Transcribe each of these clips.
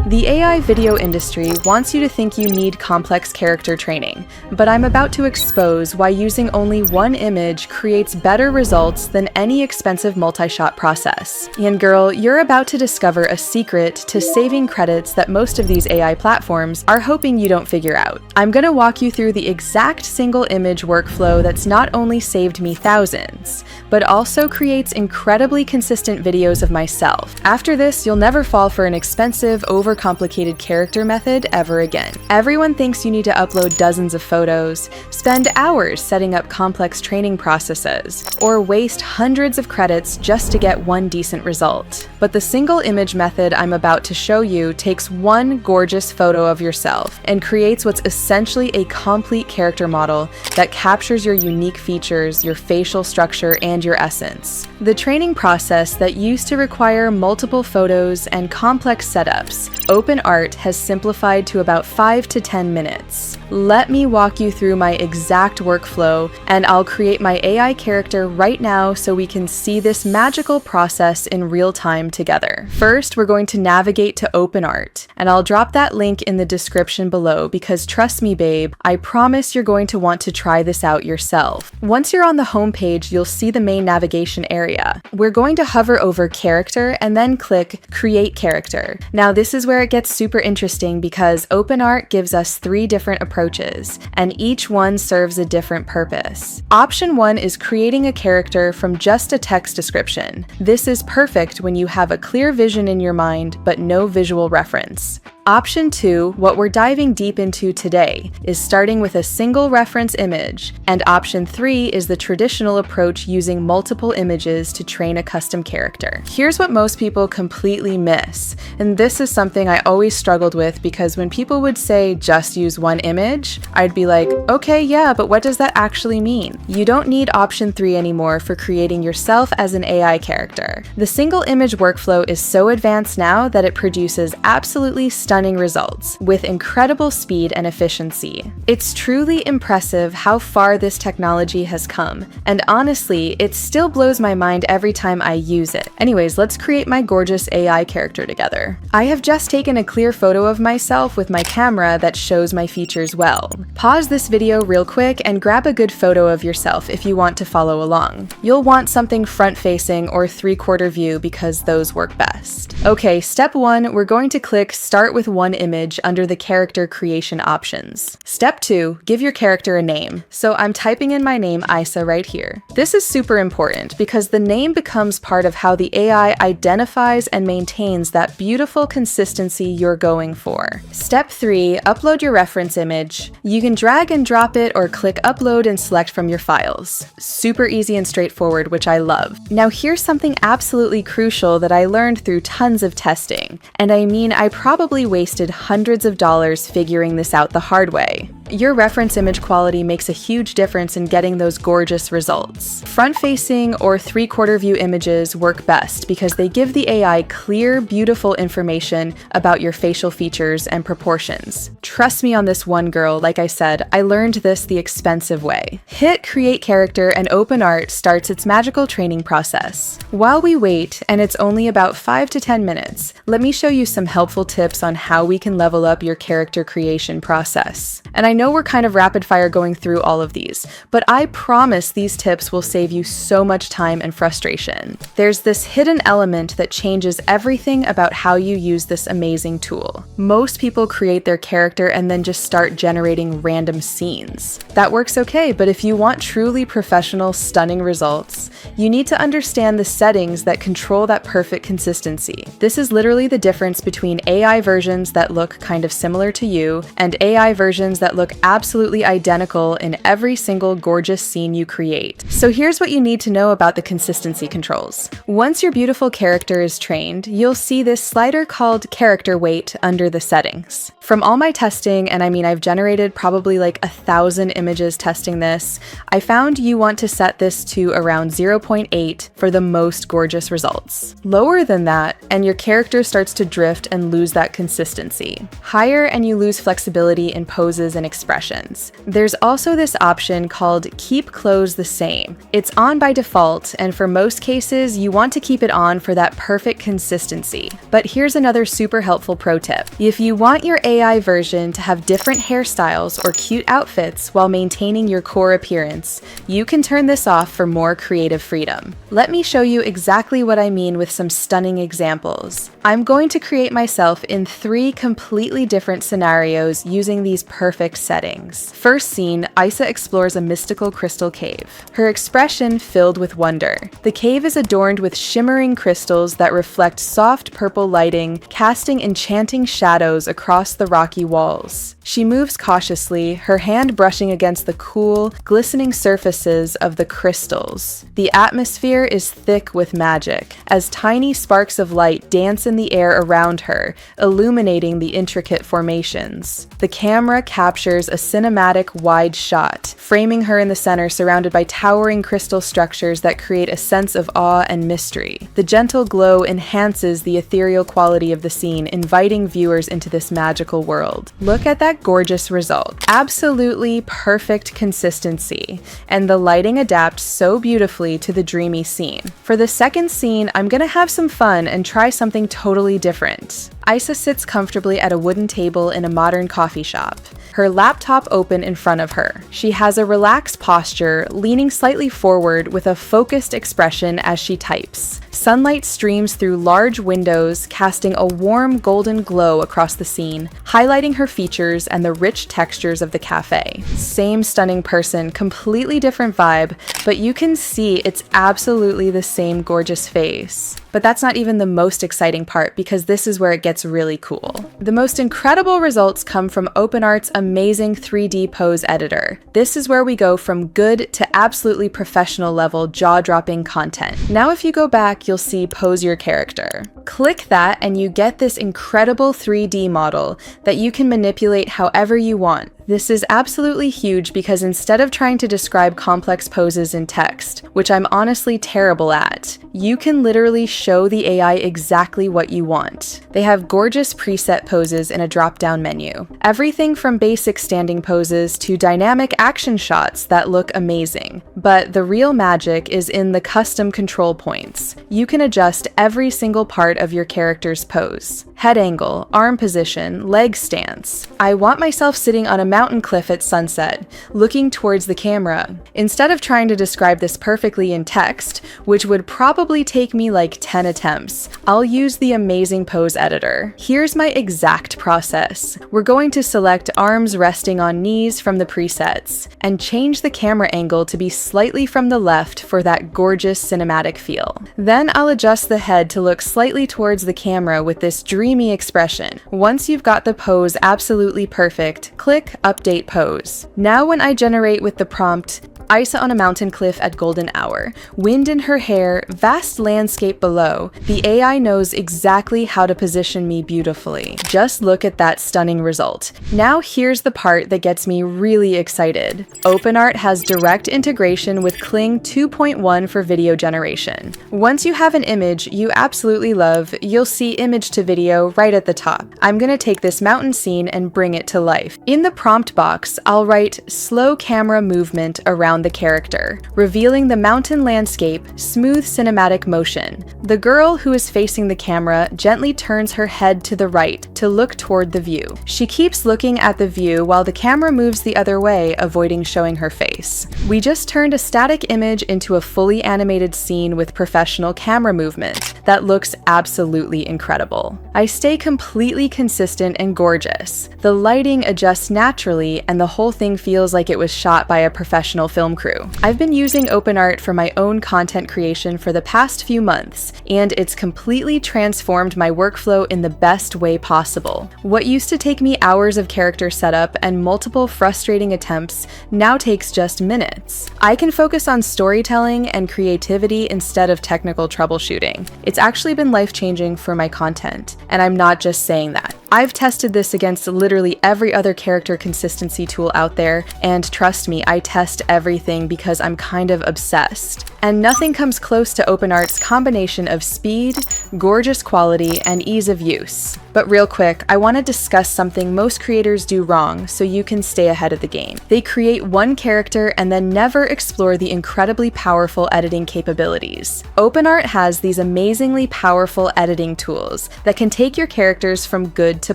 The AI video industry wants you to think you need complex character training, but I'm about to expose why using only one image creates better results than any expensive multi-shot process. And girl, you're about to discover a secret to saving credits that most of these AI platforms are hoping you don't figure out. I'm gonna walk you through the exact single image workflow that's not only saved me thousands, but also creates incredibly consistent videos of myself. After this, you'll never fall for an expensive, overcomplicated character method ever again. Everyone thinks you need to upload dozens of photos, spend hours setting up complex training processes, or waste hundreds of credits just to get one decent result. But the single image method I'm about to show you takes one gorgeous photo of yourself and creates what's essentially a complete character model that captures your unique features, your facial structure, and your essence. The training process that used to require multiple photos and complex setups, Openart has simplified to about 5 to 10 minutes. Let me walk you through my exact workflow, and I'll create my AI character right now so we can see this magical process in real time together. First, we're going to navigate to Openart, and I'll drop that link in the description below because trust me, babe, I promise you're going to want to try this out yourself. Once you're on the home page, you'll see the main navigation area. We're going to hover over Character and then click Create Character. Now, this is where it gets super interesting because Openart gives us 3 different approaches, and each one serves a different purpose. Option 1 is creating a character from just a text description. This is perfect when you have a clear vision in your mind but no visual reference. Option 2, what we're diving deep into today, is starting with a single reference image, and option 3 is the traditional approach using multiple images to train a custom character. Here's what most people completely miss, and this is something I always struggled with because when people would say just use one image, I'd be like, okay, yeah, but what does that actually mean? You don't need option 3 anymore for creating yourself as an AI character. The single image workflow is so advanced now that it produces absolutely stunning results with incredible speed and efficiency. It's truly impressive how far this technology has come, and honestly, it still blows my mind every time I use it. Anyways, let's create my gorgeous AI character together. I have just taken a clear photo of myself with my camera that shows my features well. Pause this video real quick and grab a good photo of yourself if you want to follow along. You'll want something front-facing or 3/4 view because those work best. Okay, step 1, we're going to click Start with one image under the character creation options. Step 2, give your character a name. So I'm typing in my name, Isa, right here. This is super important because the name becomes part of how the AI identifies and maintains that beautiful consistency you're going for. Step 3, upload your reference image. You can drag and drop it or click upload and select from your files. Super easy and straightforward, which I love. Now here's something absolutely crucial that I learned through tons of testing. And I mean, I probably wasted hundreds of dollars figuring this out the hard way. Your reference image quality makes a huge difference in getting those gorgeous results. Front-facing or 3/4 view images work best because they give the AI clear, beautiful information about your facial features and proportions. Trust me on this one, girl. Like I said, I learned this the expensive way. Hit Create Character and Openart starts its magical training process. While we wait, and it's only about 5 to 10 minutes, let me show you some helpful tips on how we can level up your character creation process. And I know we're kind of rapid fire going through all of these, but I promise these tips will save you so much time and frustration. There's this hidden element that changes everything about how you use this amazing tool. Most people create their character and then just start generating random scenes. That works okay, but if you want truly professional, stunning results, you need to understand the settings that control that perfect consistency. This is literally the difference between AI versions that look kind of similar to you and AI versions that look absolutely identical in every single gorgeous scene you create. So here's what you need to know about the consistency controls. Once your beautiful character is trained, you'll see this slider called character weight under the settings. From all my testing, and I mean I've generated probably like 1,000 images testing this, I found you want to set this to around 0.8 for the most gorgeous results. Lower than that, and your character starts to drift and lose that consistency. Higher and you lose flexibility in poses poses and expressions. There's also this option called Keep Clothes the Same. It's on by default, and for most cases, you want to keep it on for that perfect consistency. But here's another super helpful pro tip. If you want your AI version to have different hairstyles or cute outfits while maintaining your core appearance, you can turn this off for more creative freedom. Let me show you exactly what I mean with some stunning examples. I'm going to create myself in 3 completely different scenarios using these perfect settings. First scene, Isa explores a mystical crystal cave, her expression filled with wonder. The cave is adorned with shimmering crystals that reflect soft purple lighting, casting enchanting shadows across the rocky walls. She moves cautiously, her hand brushing against the cool, glistening surfaces of the crystals. The atmosphere is thick with magic, as tiny sparks of light dance in the air around her, illuminating the intricate formations. The camera captures a cinematic wide shot, framing her in the center surrounded by towering crystal structures that create a sense of awe and mystery. The gentle glow enhances the ethereal quality of the scene, inviting viewers into this magical world. Look at that gorgeous result. Absolutely perfect consistency, and the lighting adapts so beautifully to the dreamy scene. For the second scene, I'm gonna have some fun and try something totally different. Isa sits comfortably at a wooden table in a modern coffee shop, her laptop open in front of her. She has a relaxed posture, leaning slightly forward with a focused expression as she types. Sunlight streams through large windows, casting a warm golden glow across the scene, highlighting her features and the rich textures of the cafe. Same stunning person, completely different vibe, but you can see it's absolutely the same gorgeous face. But that's not even the most exciting part, because this is where it gets really cool. The most incredible results come from Openart's amazing 3D pose editor. This is where we go from good to absolutely professional level jaw-dropping content. Now if you go back, you'll see Pose Your Character. Click that and you get this incredible 3D model that you can manipulate however you want. This is absolutely huge because instead of trying to describe complex poses in text, which I'm honestly terrible at, you can literally show the AI exactly what you want. They have gorgeous preset poses in a drop-down menu. Everything from basic standing poses to dynamic action shots that look amazing. But the real magic is in the custom control points. You can adjust every single part of your character's pose. Head angle, arm position, leg stance. I want myself sitting on a mountain cliff at sunset, looking towards the camera. Instead of trying to describe this perfectly in text, which would probably take me like 10 attempts, I'll use the amazing pose editor. Here's my exact process. We're going to select arms resting on knees from the presets, and change the camera angle to be slightly from the left for that gorgeous cinematic feel. Then I'll adjust the head to look slightly towards the camera with this dreamy expression. Once you've got the pose absolutely perfect, click Update Pose. Now when I generate with the prompt, Isa on a mountain cliff at golden hour, wind in her hair, vast landscape below, the AI knows exactly how to position me beautifully. Just look at that stunning result. Now here's the part that gets me really excited. Openart has direct integration with Kling 2.1 for video generation. Once you have an image you absolutely love, you'll see image to video right at the top. I'm gonna take this mountain scene and bring it to life. In the prompt box, I'll write slow camera movement around the character, revealing the mountain landscape, smooth cinematic motion. The girl who is facing the camera gently turns her head to the right to look toward the view. She keeps looking at the view while the camera moves the other way, avoiding showing her face. We just turned a static image into a fully animated scene with professional camera movement that looks absolutely incredible. I stay completely consistent and gorgeous. The lighting adjusts naturally and the whole thing feels like it was shot by a professional film crew. I've been using Openart for my own content creation for the past few months, and it's completely transformed my workflow in the best way possible. What used to take me hours of character setup and multiple frustrating attempts now takes just minutes. I can focus on storytelling and creativity instead of technical troubleshooting. It's actually been life-changing for my content, and I'm not just saying that. I've tested this against literally every other character consistency tool out there, and trust me, I test everything because I'm kind of obsessed. And nothing comes close to Openart's combination of speed, gorgeous quality, and ease of use. But real quick, I want to discuss something most creators do wrong so you can stay ahead of the game. They create one character and then never explore the incredibly powerful editing capabilities. Openart has these amazingly powerful editing tools that can take your characters from good to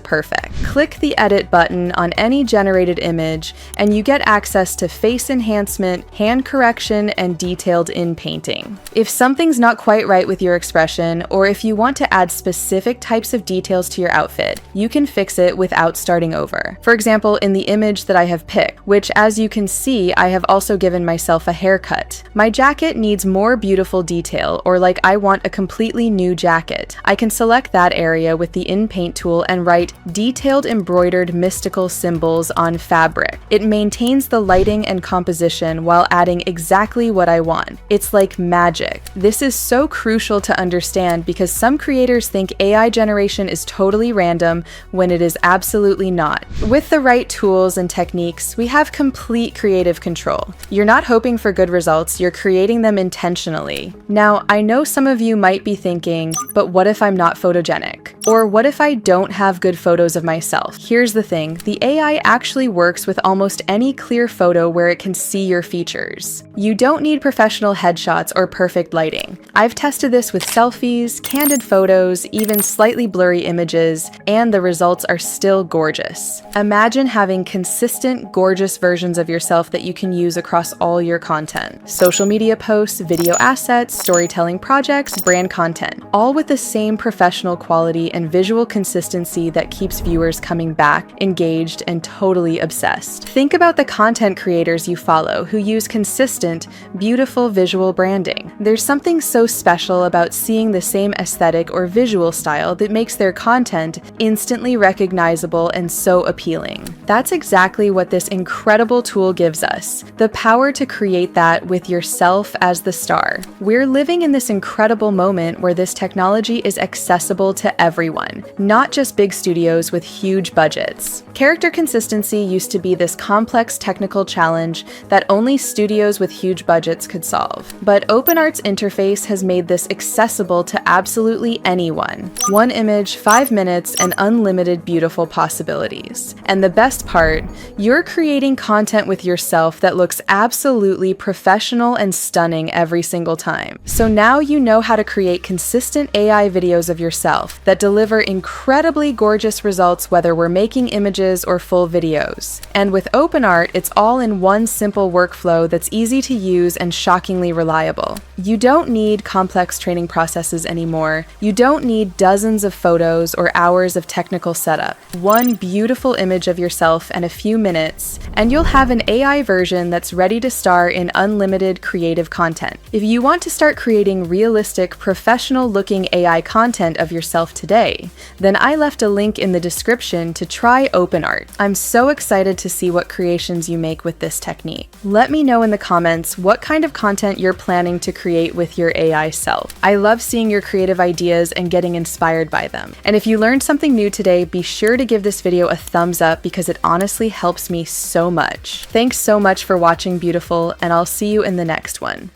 perfect. Click the edit button on any generated image and you get access to face enhancement, hand correction, and detailed in-painting. If something's not quite right with your expression, or if you want to add specific types of details to your outfit, you can fix it without starting over. For example, in the image that I have picked, which as you can see, I have also given myself a haircut. My jacket needs more beautiful detail, or like I want a completely new jacket. I can select that area with the in-paint tool and write detailed embroidered mystical symbols on fabric. It maintains the lighting and composition while adding exactly what I want. It's like magic. This is so crucial to understand because some creators think AI generation is totally random when it is absolutely not. With the right tools and techniques, we have complete creative control. You're not hoping for good results, you're creating them intentionally. Now, I know some of you might be thinking, but what if I'm not photogenic? Or what if I don't have good photos of myself? Here's the thing, the AI actually works with almost any clear photo where it can see your features. You don't need professional headshots or perfect lighting. I've tested this with selfies, candid photos, even slightly blurry images, and the results are still gorgeous. Imagine having consistent, gorgeous versions of yourself that you can use across all your content. Social media posts, video assets, storytelling projects, brand content, all with the same professional quality and visual consistency that keeps viewers coming back, engaged, and totally obsessed. Think about the content creators you follow who use consistent, beautiful visual branding. There's something so special about seeing the same aesthetic or visual style that makes their content instantly recognizable and so appealing. That's exactly what this incredible tool gives us, the power to create that with yourself as the star. We're living in this incredible moment where this technology is accessible to everyone, not just big studios with huge budgets. Character consistency used to be this complex technical challenge that only studios with huge budgets could solve. But Openart's interface has made this accessible to absolutely anyone. One image, 5 minutes, and unlimited beautiful possibilities. And the best part, you're creating content with yourself that looks absolutely professional and stunning every single time. So now you know how to create consistent AI videos of yourself that deliver incredibly gorgeous results whether we're making images or full videos. And with Openart, it's all in one simple workflow that's easy to use and shockingly reliable. You don't need complex training processes anymore. You don't need dozens of photos or hours of technical setup. One beautiful image of yourself and a few minutes, and you'll have an AI version that's ready to star in unlimited creative content. If you want to start creating realistic, professional-looking AI content of yourself today, then I left a link in the description to try Openart. I'm so excited to see what creations you make with this technique. Let me know in the comments what kind of content you're planning to create with your AI self. I love seeing your creative ideas and getting inspired by them. And if you learned something new today, be sure to give this video a thumbs up because it honestly helps me so much. Thanks so much for watching, beautiful, and I'll see you in the next one.